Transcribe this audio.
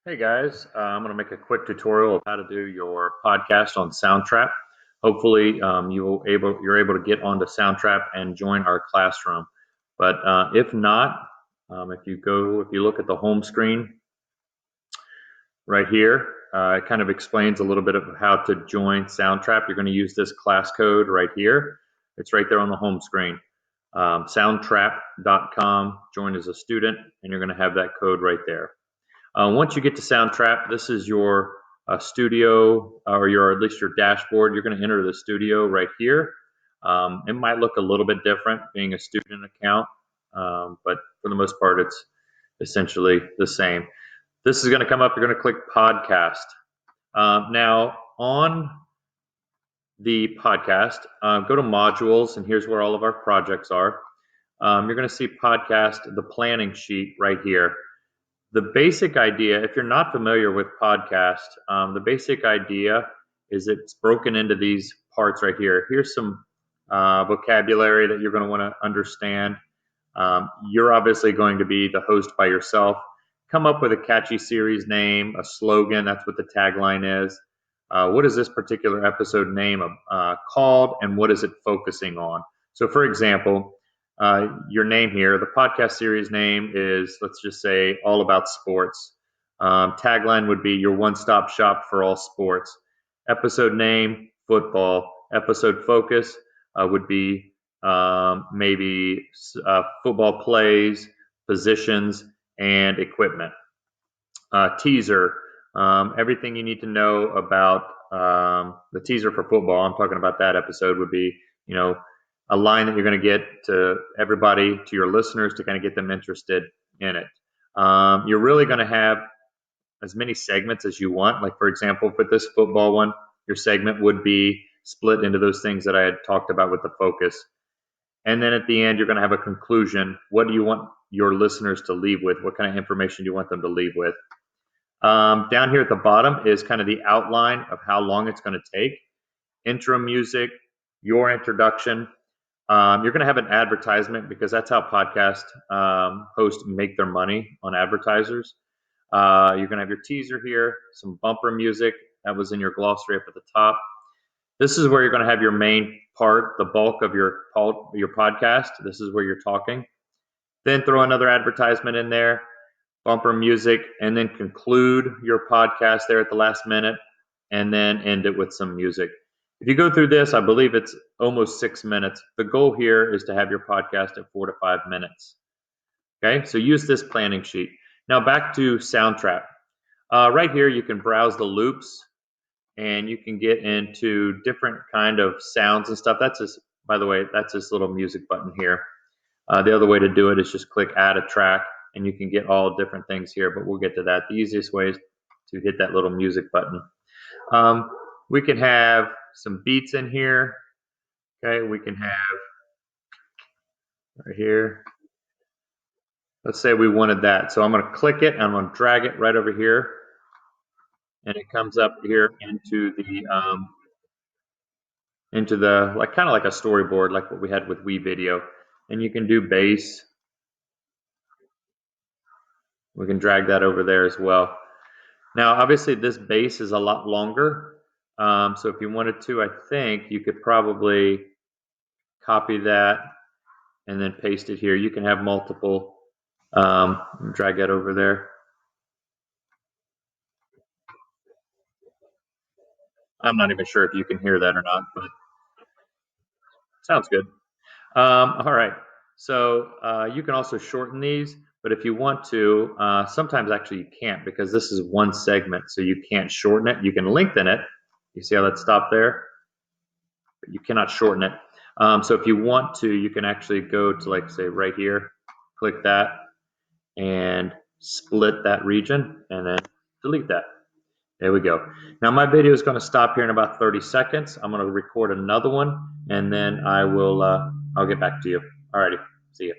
Hey guys, I'm going to make a quick tutorial of how to do your podcast on Soundtrap. Hopefully, you're able to get onto Soundtrap and join our classroom. But if not, if you look at the home screen right here, it kind of explains a little bit of how to join Soundtrap. You're going to use this class code right here. It's right there on the home screen. Soundtrap.com. Join as a student, and you're going to have that code right there. Once you get to Soundtrap, this is your studio or at least your dashboard. You're going to enter the studio right here. It might look a little bit different being a student account, but for the most part, it's essentially the same. This is going to come up. You're going to click podcast. Now, on the podcast, go to modules, and here's where all of our projects are. You're going to see podcast, the planning sheet right here. The basic idea, if you're not familiar with podcast, the basic idea is it's broken into these parts right here. Here's some vocabulary that you're going to want to understand. You're obviously going to be the host by yourself. Come up with a catchy series name, a slogan. That's what the tagline is. What is this particular episode name called, and what is it focusing on? So, for example, your name here, the podcast series name is, let's just say, All About Sports. Tagline would be your one-stop shop for all sports. Episode name, football. Episode focus would be maybe football plays, positions, and equipment. Teaser, everything you need to know about the teaser for football. I'm talking about that episode would be, a line that you're going to get to everybody, to your listeners, to kind of get them interested in it. You're really going to have as many segments as you want. Like, for example, for this football one, your segment would be split into those things that I had talked about with the focus. And then at the end, you're going to have a conclusion. What do you want your listeners to leave with? What kind of information do you want them to leave with? Down here at the bottom is kind of the outline of how long it's going to take. Intro music, your introduction. You're going to have an advertisement because that's how podcast hosts make their money on advertisers. You're going to have your teaser here, some bumper music that was in your glossary up at the top. This is where you're going to have your main part, the bulk of your podcast. This is where you're talking. Then throw another advertisement in there, bumper music, and then conclude your podcast there at the last minute, and then end it with some music. If you go through this, I believe it's almost 6 minutes. The goal here is to have your podcast at 4 to 5 minutes. Okay, so use this planning sheet. Now back to Soundtrap. Right here, you can browse the loops, and you can get into different kind of sounds and stuff. That's just, by the way, that's this little music button here. The other way to do it is just click Add a Track, and you can get all different things here, but we'll get to that. The easiest way is to hit that little music button. We can have some beats in here. Okay, we can have right here. Let's say we wanted that. So I'm going to click it, and I'm going to drag it right over here, and it comes up here into the like kind of like a storyboard, like what we had with WeVideo. And you can do bass. We can drag that over there as well. Now, obviously, this bass is a lot longer. So if you wanted to, I think you could probably copy that and then paste it here. You can have multiple. Drag that over there. I'm not even sure if you can hear that or not, but sounds good. All right. So you can also shorten these, but if you want to, sometimes actually you can't because this is one segment, so you can't shorten it. You can lengthen it. You see how that stopped there? But you cannot shorten it. So if you want to, you can actually go to, like, say, right here, click that, and split that region, and then delete that. There we go. Now my video is going to stop here in about 30 seconds. I'm going to record another one, and then I'll get back to you. Alrighty, see you.